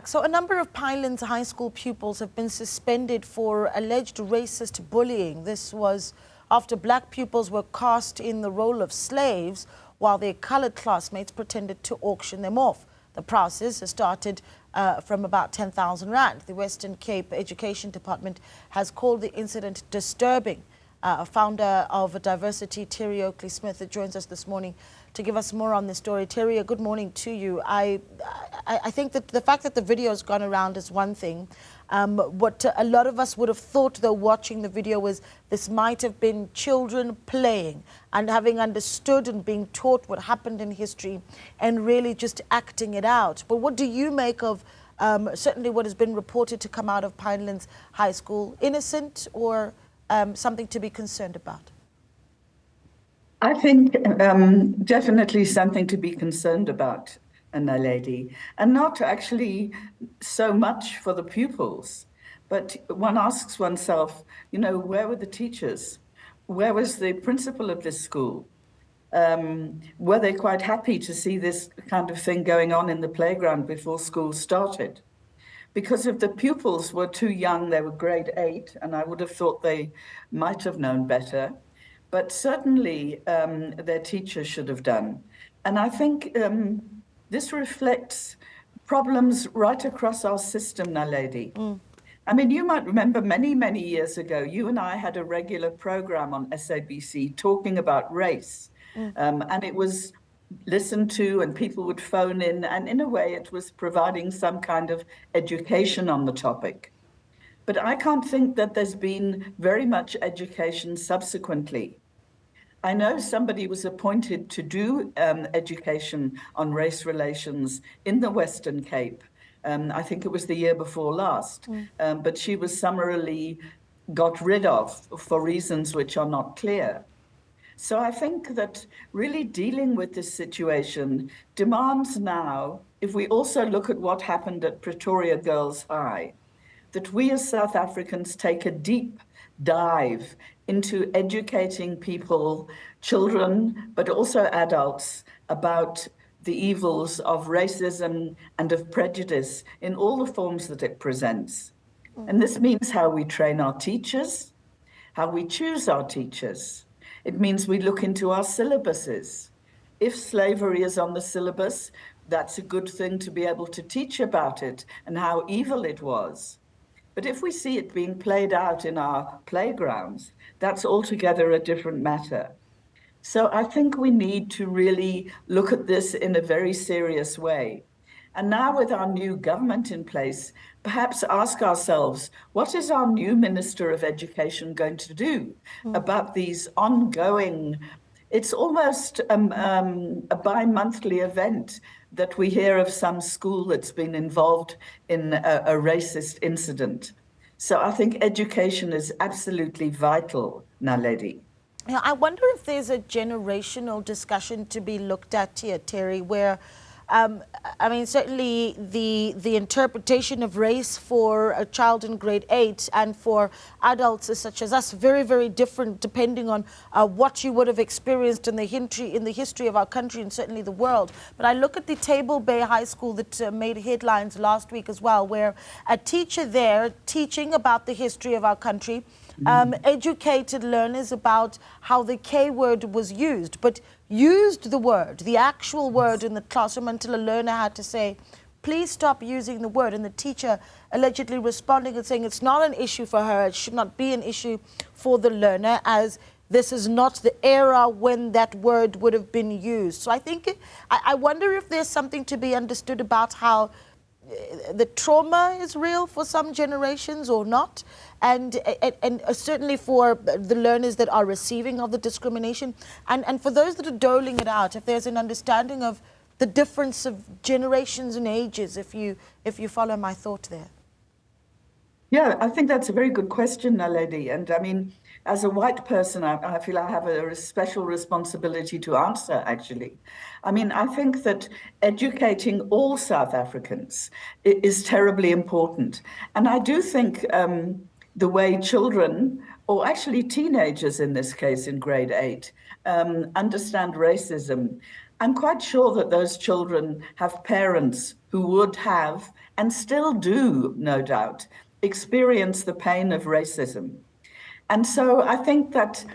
So a number of Pinelands High School pupils have been suspended for alleged racist bullying. This was after black pupils were cast in the role of slaves while their colored classmates pretended to auction them off. The process has started from about 10,000 rand. The Western Cape Education Department has called the incident disturbing. Founder of Diversi-T, Terry Oakley-Smith, joins us this morning to give us more on this story. Terry, good morning to you. I think that the fact that the video has gone around is one thing. What a lot of us would have thought, though, watching the video was this might have been children playing and having understood and being taught what happened in history and really just acting it out. But what do you make of certainly what has been reported to come out of Pinelands High School? Innocent or something to be concerned about? I think definitely something to be concerned about, Naledi, and not actually so much for the pupils, but one asks oneself, you know, where were the teachers? Where was the principal of this school? Were they quite happy to see this kind of thing going on in the playground before school started? Because if the pupils were too young, they were grade 8, and I would have thought they might have known better. But certainly their teachers should have done. And I think this reflects problems right across our system, Naledi. I mean, you might remember many, many years ago, you and I had a regular program on SABC talking about race. And it was listened to and people would phone in. And in a way, it was providing some kind of education on the topic. But I can't think that there's been very much education subsequently. I know somebody was appointed to do education on race relations in the Western Cape. I think it was the year before last, but she was summarily got rid of for reasons which are not clear. So I think that really dealing with this situation demands now, if we also look at what happened at Pretoria Girls High, that we as South Africans take a deep dive into educating people, children, but also adults, about the evils of racism and of prejudice in all the forms that it presents. And this means how we train our teachers, how we choose our teachers. It means we look into our syllabuses. If slavery is on the syllabus, that's a good thing to be able to teach about it and how evil it was. But if we see it being played out in our playgrounds, that's altogether a different matter. So I think we need to really look at this in a very serious way. And now with our new government in place, perhaps ask ourselves, what is our new Minister of Education going to do about these ongoing, it's almost a bi-monthly event that we hear of some school that's been involved in a racist incident. So I think education is absolutely vital, Naledi. Yeah, I wonder if there's a generational discussion to be looked at here, Terry, where I mean, certainly the interpretation of race for a child in grade 8 and for adults such as us, very, very different depending on what you would have experienced in the history of our country and certainly the world. But I look at the Table Bay High School that made headlines last week as well, where a teacher there teaching about the history of our country, educated learners about how the K word was used, but used the word, the actual word in the classroom until a learner had to say, please stop using the word. And the teacher allegedly responding and saying it's not an issue for her, it should not be an issue for the learner, as this is not the era when that word would have been used. So I think, I wonder if there's something to be understood about how the trauma is real for some generations or not, and certainly for the learners that are receiving of the discrimination, and for those that are doling it out, if there's an understanding of the difference of generations and ages, if you follow my thought there. Yeah, I think that's a very good question, Naledi. And I mean, as a white person, I feel I have a special responsibility to answer, actually. I mean, I think that educating all South Africans is terribly important. And I do think the way children, or actually teenagers in this case in grade 8, understand racism, I'm quite sure that those children have parents who would have, and still do, no doubt, experience the pain of racism. And so I think that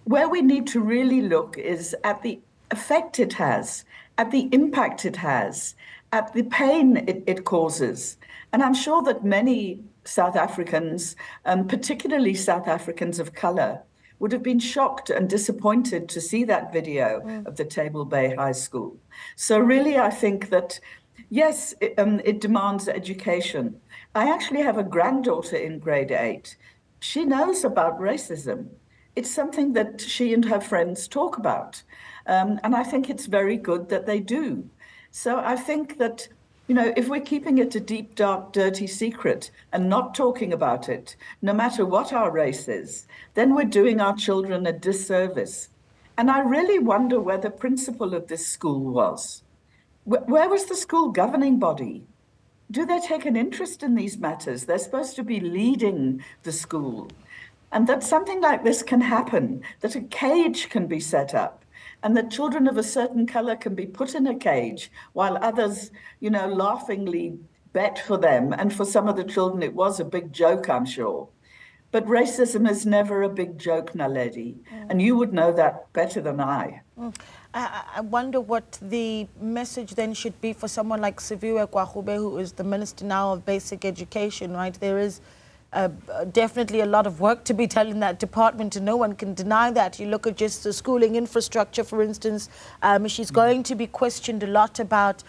where we need to really look is at the effect it has, at the impact it has, at the pain it causes. And I'm sure that many South Africans, particularly South Africans of color, would have been shocked and disappointed to see that video of the Table Bay High School. So really, I think that, yes, it demands education. I actually have a granddaughter in grade 8. She knows about racism. It's something that she and her friends talk about. And I think it's very good that they do. So I think that, you know, if we're keeping it a deep, dark, dirty secret and not talking about it, no matter what our race is, then we're doing our children a disservice. And I really wonder where the principal of this school was. Where was the school governing body? Do they take an interest in these matters? They're supposed to be leading the school. And that something like this can happen, that a cage can be set up, and that children of a certain color can be put in a cage while others, you know, laughingly bet for them. And for some of the children, it was a big joke, I'm sure. But racism is never a big joke, Naledi. And you would know that better than I. I wonder what the message then should be for someone like Siviwe Kwagube, who is the Minister now of Basic Education, right? There is definitely a lot of work to be done in that department, and no one can deny that. You look at just the schooling infrastructure, for instance. She's going to be questioned a lot about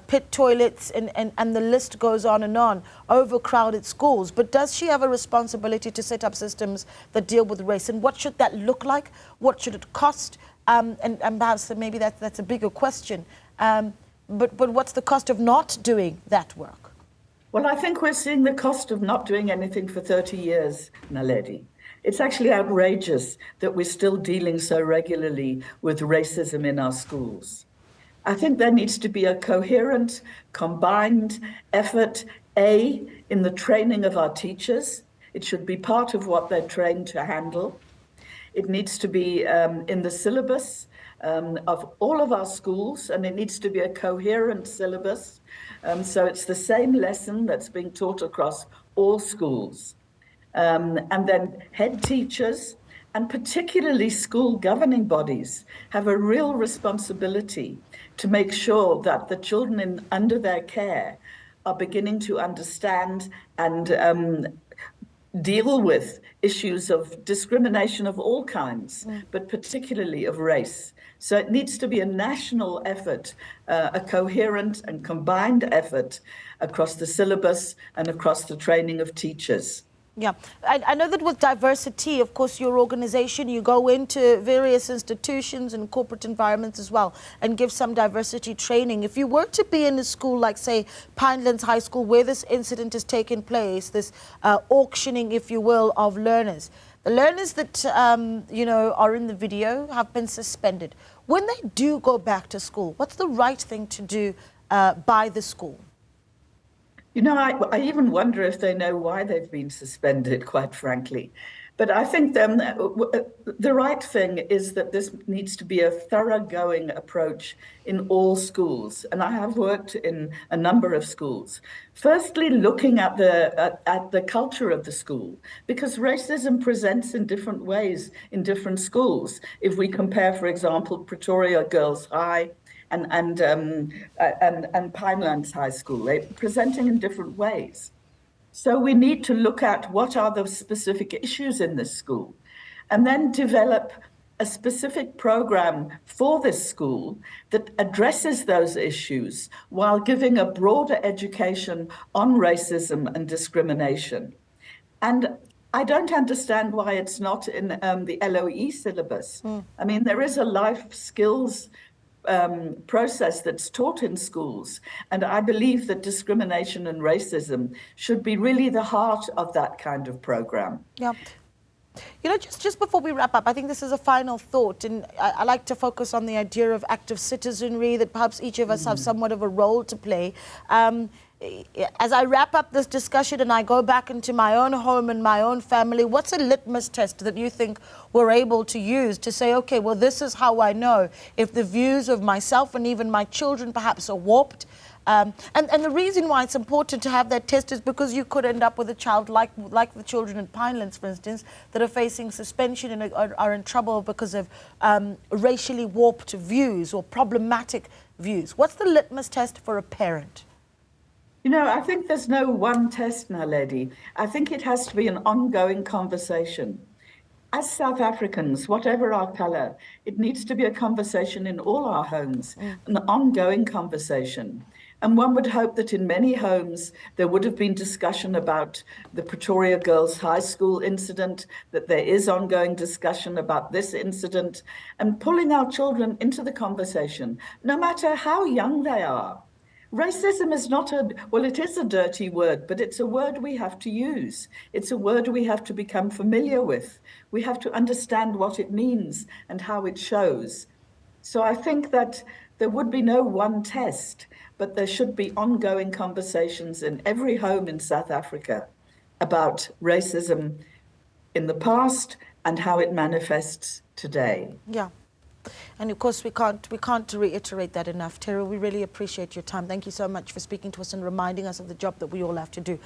pit toilets, and the list goes on and on, overcrowded schools. But does she have a responsibility to set up systems that deal with race? And what should that look like? What should it cost? And perhaps maybe that's a bigger question. But what's the cost of not doing that work? Well, I think we're seeing the cost of not doing anything for 30 years, Naledi. It's actually outrageous that we're still dealing so regularly with racism in our schools. I think there needs to be a coherent, combined effort, in the training of our teachers. It should be part of what they're trained to handle. It needs to be in the syllabus of all of our schools, and it needs to be a coherent syllabus. So it's the same lesson that's being taught across all schools. And then head teachers, and particularly school governing bodies, have a real responsibility to make sure that the children under their care are beginning to understand and deal with issues of discrimination of all kinds, but particularly of race. So it needs to be a national effort, a coherent and combined effort across the syllabus and across the training of teachers. Yeah, I know that with Diversi-T, of course, your organization, you go into various institutions and corporate environments as well and give some diversity training. If you were to be in a school like, say, Pinelands High School, where this incident has taken place, this auctioning, if you will, of learners, the learners that, you know, are in the video have been suspended. When they do go back to school, what's the right thing to do by the school? You know, I even wonder if they know why they've been suspended, quite frankly. But I think the right thing is that this needs to be a thoroughgoing approach in all schools. And I have worked in a number of schools. Firstly, looking at the culture of the school, because racism presents in different ways in different schools. If we compare, for example, Pretoria Girls High and Pinelands High School, they're presenting in different ways. So we need to look at what are the specific issues in this school, and then develop a specific program for this school that addresses those issues while giving a broader education on racism and discrimination. And I don't understand why it's not in the LOE syllabus. I mean, there is a life skills process that's taught in schools. And I believe that discrimination and racism should be really the heart of that kind of program. Yeah. You know, just before we wrap up, I think this is a final thought, and I like to focus on the idea of active citizenry, that perhaps each of us have somewhat of a role to play. as I wrap up this discussion and I go back into my own home and my own family, what's a litmus test that you think we're able to use to say, okay, well, this is how I know if the views of myself and even my children perhaps are warped? And the reason why it's important to have that test is because you could end up with a child like the children in Pinelands, for instance, that are facing suspension and are in trouble because of racially warped views or problematic views. What's the litmus test for a parent? You know, I think there's no one test, now, lady. I think it has to be an ongoing conversation. As South Africans, whatever our color, it needs to be a conversation in all our homes, an ongoing conversation. And one would hope that in many homes there would have been discussion about the Pretoria Girls High School incident, that there is ongoing discussion about this incident, and pulling our children into the conversation, no matter how young they are. Racism is not well, it is a dirty word, but it's a word we have to use. It's a word we have to become familiar with. We have to understand what it means and how it shows. So I think that there would be no one test, but there should be ongoing conversations in every home in South Africa about racism in the past and how it manifests today. Yeah. And of course, we can't reiterate that enough. Terry, we really appreciate your time. Thank you so much for speaking to us and reminding us of the job that we all have to do.